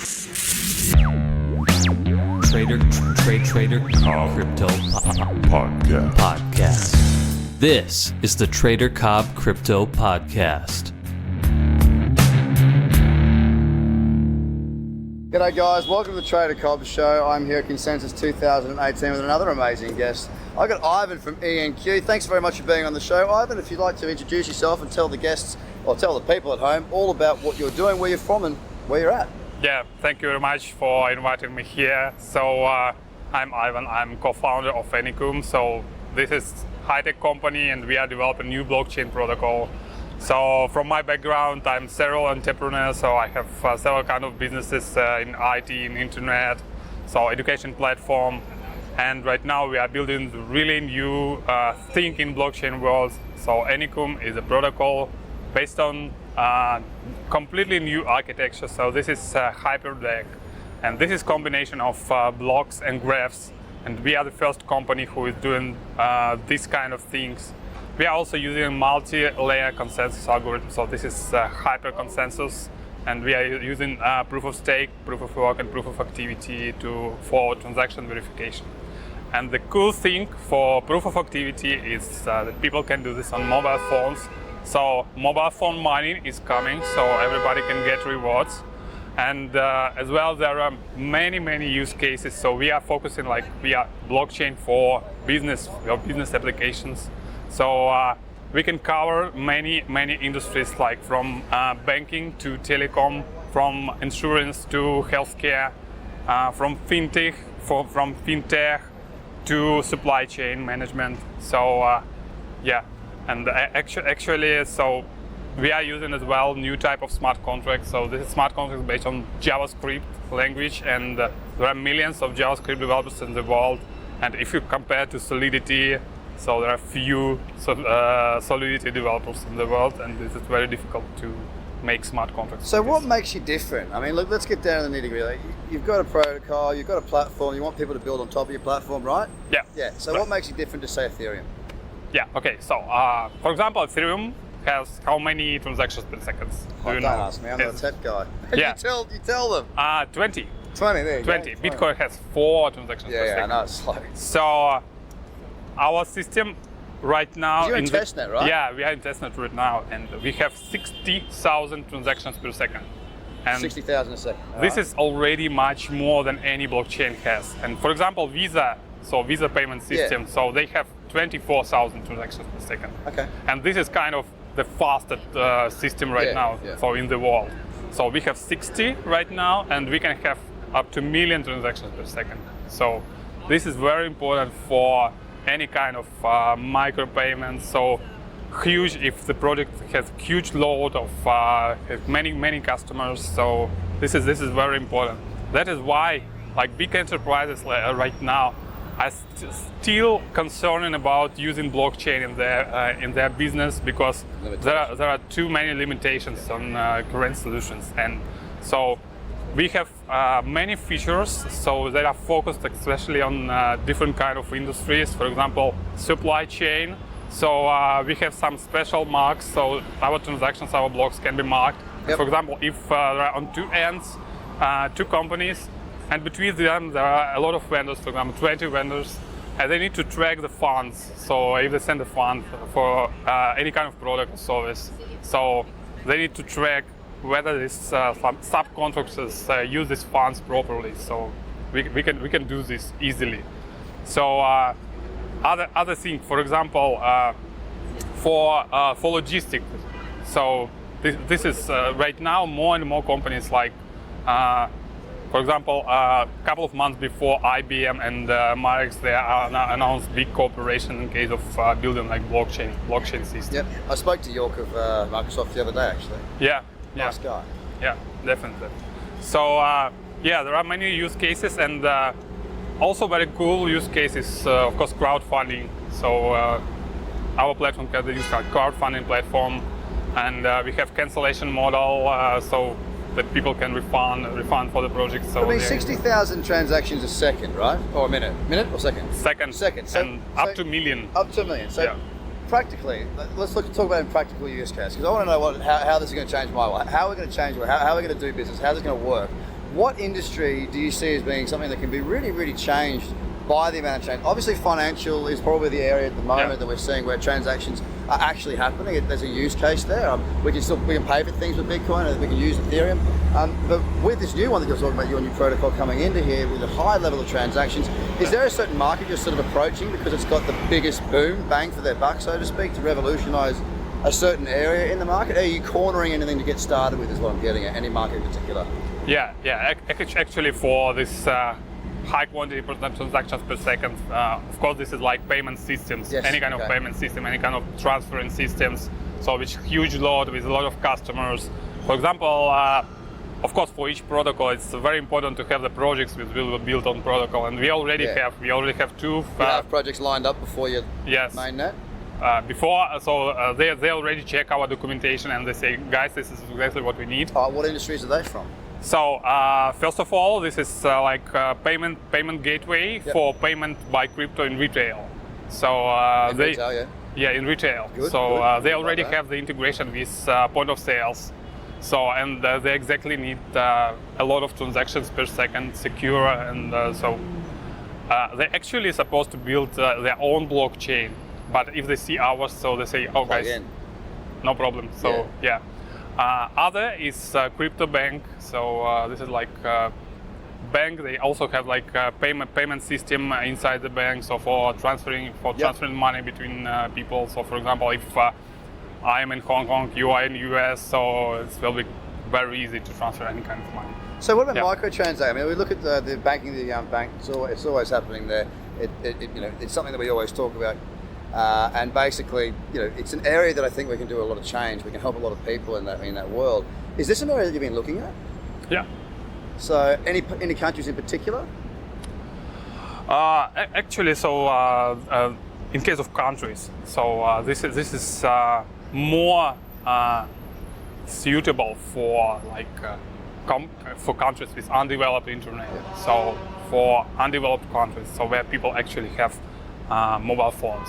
Trader Cobb Crypto Podcast. This is the Trader Cobb Crypto Podcast. G'day guys, welcome to the Trader Cobb Show. I'm here at Consensus 2018 with another amazing guest. I've got Ivan from Enecuum. Thanks very much for being on the show. Ivan, if you'd like to introduce yourself and tell the guests, or tell the people at home, all about what you're doing, where you're from and where you're at. Yeah, thank you very much for inviting me here. So I'm Ivan, I'm co-founder of Enecuum. So this is a high-tech company and we are developing a new blockchain protocol. So from my background, I'm serial entrepreneur, so I have several kind of businesses in IT, in internet, so education platform. And right now we are building really new thing in blockchain world. So Enecuum is a protocol based on completely new architecture. So this is Hyperdeck, and this is combination of blocks and graphs. And we are the first company who is doing this kind of things. We are also using multi-layer consensus algorithm. So this is hyper consensus, and we are using proof of stake, proof of work, and proof of activity for transaction verification. And the cool thing for proof of activity is that people can do this on mobile phones. So mobile phone money is coming, so everybody can get rewards. And as well, there are many use cases. So we are focusing we are blockchain for business applications. So we can cover many industries, like from banking to telecom, from insurance to healthcare, from fintech, from fintech to supply chain management. So yeah, and actually, so we are using as well new type of smart contracts. So this is smart contracts based on JavaScript language, and there are millions of JavaScript developers in the world. And if you compare to Solidity, so there are few Solidity developers in the world, and this is very difficult to make smart contracts. So what makes you different? I mean, look, let's get down to the nitty gritty. You've got a protocol, you've got a platform, you want people to build on top of your platform, right? Yeah. Yeah. So what makes you different to, say, Ethereum? Yeah. Okay. So for example, Ethereum has how many transactions per second? Don't ask me. I'm not a tech guy. Yeah. you tell them. 20. 20. There you 20. go. Bitcoin has 4 transactions per Yeah, second. I know it's slow. So our system right now. You're in testnet, right? Yeah, we are in testnet right now, and we have 60,000 transactions per second. And 60,000 a second. This is already much more than any blockchain has. And for example, Visa payment system, so they have 24,000 transactions per second. Okay. And this is kind of the fastest system right now for in the world. So we have 60 right now, and we can have up to 1 million transactions per second. So this is very important for any kind of micropayments. So huge, if the project has huge load of many customers. So this is very important. That is why, like, big enterprises right now are still concerned about using blockchain in their business, because there are too many limitations on current solutions. And so we have many features, so they are focused especially on different kind of industries. For example, supply chain. So we have some special marks, so our transactions, our blocks can be marked. Yep. For example, if there are on two ends, two companies, and between them there are a lot of vendors, for example 20 vendors, and they need to track the funds. So if they send a fund for any kind of product or service, so they need to track whether these subcontractors use these funds properly. So we can do this easily. So other thing, for example, for logistics. So this is right now more and more companies, like for example, a couple of months before, IBM and Marex, they announced big cooperation in case of building like blockchain system. Yep. I spoke to York of Microsoft the other day, actually. Yeah. Nice guy. Yeah, definitely. So yeah, there are many use cases, and also very cool use cases. Of course, crowdfunding. So our platform can be used as a crowdfunding platform, and we have cancellation model, so that people can refund for the project. So I mean, 60,000 transactions a second, right? Or a minute? Minute or second? Second. So, and up to 1 million. Up to 1 million. So yeah. Practically, let's talk about in practical use case, because I want to know how this is going to change my life. How are we going to change it? How are we going to do business? How's it going to work? what industry do you see as being something that can be really, really changed by the amount of change? Obviously, financial is probably the area at the moment that we're seeing where transactions are actually happening. There's a use case there. We can pay for things with Bitcoin, and we can use Ethereum. But with this new one that you're talking about, your new protocol coming into here with a high level of transactions, is there a certain market you're sort of approaching because it's got the biggest boom, bang for their buck, so to speak, to revolutionize a certain area in the market? Are you cornering anything to get started with, is what I'm getting at, any market in particular? Yeah. Actually, for this high quantity transactions per second, of course, this is like payment systems, any kind of payment system, any kind of transferring systems. So which huge load with a lot of customers. For example, of course, for each protocol, it's very important to have the projects which will be built on protocol, and we already have two. You have projects lined up before your mainnet. They already check our documentation and they say, guys, this is exactly what we need. What industries are they from? So first of all, this is like payment gateway for payment by crypto in retail. So in retail, in retail. Good, they already have the integration with point of sales. So and they exactly need a lot of transactions per second, secure, and they're actually supposed to build their own blockchain. But if they see ours, so they say, oh guys, no problem. So other is crypto bank. So this is like bank. They also have like a payment system inside the bank. So for transferring money between people. So for example, if I am in Hong Kong, you are in US, so it will be very easy to transfer any kind of money. So what about microtransactions? I mean, we look at the banking, the bank. It's always happening there. It's something that we always talk about. And basically, it's an area that I think we can do a lot of change. We can help a lot of people in that world. Is this an area that you've been looking at? Yeah. So, any countries in particular? Actually, in case of countries, this is more suitable for for countries with undeveloped internet. So for undeveloped countries, so where people actually have mobile phones,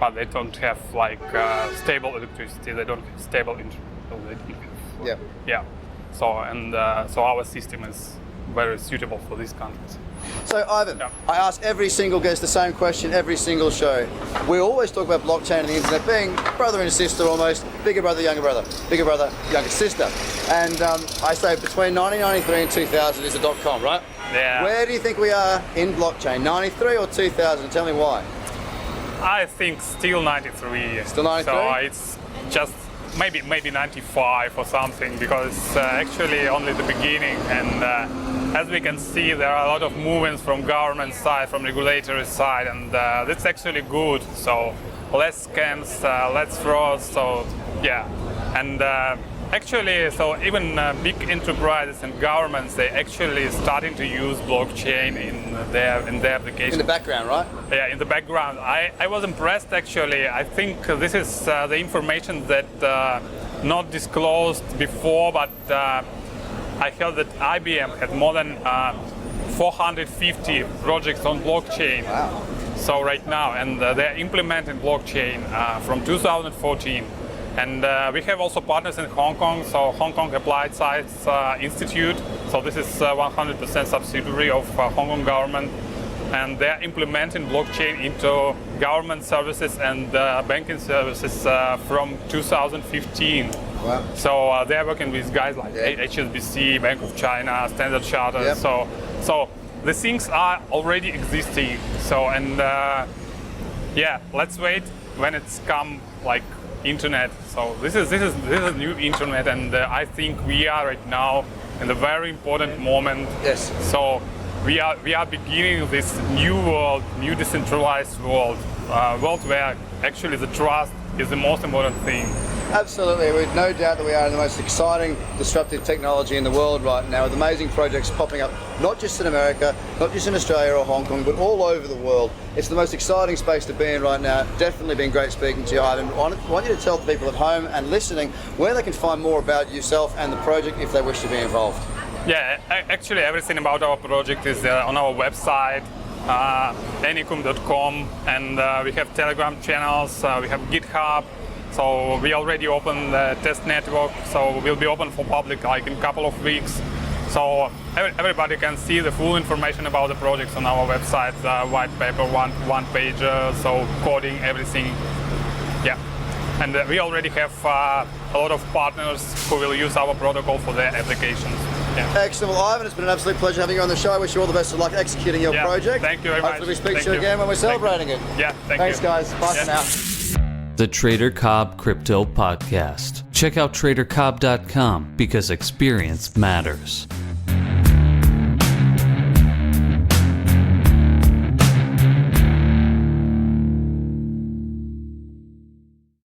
but they don't have stable electricity. They don't have stable internet. So they don't have, So our system is very suitable for these countries. So Ivan, I ask every single guest the same question every single show. We always talk about blockchain and the internet being brother and sister almost, bigger brother, younger sister. And I say between 1993 and 2000 is the .com, right? Yeah. Where do you think we are in blockchain, 93 or 2000? Tell me why. I think still 93. Still 93? So it's just maybe 95 or something, because actually only the beginning, and as we can see, there are a lot of movements from government side, from regulatory side, and that's actually good. So less scams, less fraud. So and actually, so even big enterprises and governments, they actually starting to use blockchain in their application. In the background, right? Yeah, in the background. I was impressed actually. I think this is the information that not disclosed before, but I heard that IBM had more than 450 projects on blockchain. Wow. So right now, and they're implementing blockchain from 2014. And we have also partners in Hong Kong, so Hong Kong Applied Science Institute. So this is 100% subsidiary of Hong Kong government, and they're implementing blockchain into government services and banking services from 2015. Wow. So they're working with guys like HSBC, Bank of China, Standard Chartered. So the things are already existing. So and let's wait when it's come internet. So this is new internet, and I think we are right now in a very important moment. Yes. So we are beginning this new world, new decentralized world where actually the trust is the most important thing. Absolutely, with no doubt that we are in the most exciting, disruptive technology in the world right now, with amazing projects popping up, not just in America, not just in Australia or Hong Kong, but all over the world. It's the most exciting space to be in right now. Definitely been great speaking to you, Ivan. I want you to tell the people at home and listening where they can find more about yourself and the project if they wish to be involved. Yeah, actually everything about our project is on our website, Enecuum.com, and we have Telegram channels, we have GitHub. So we already opened the test network, so we'll be open for public in a couple of weeks. So everybody can see the full information about the projects on our website, white paper, one page, so coding, everything. Yeah, and we already have a lot of partners who will use our protocol for their applications. Yeah. Excellent. Well, Ivan, it's been an absolute pleasure having you on the show. I wish you all the best of luck executing your project. Thank you very much. Hopefully we speak Thank to you again when we're celebrating it. Yeah, Thanks, guys. Bye for now. The Trader Cobb Crypto Podcast. Check out tradercobb.com because experience matters.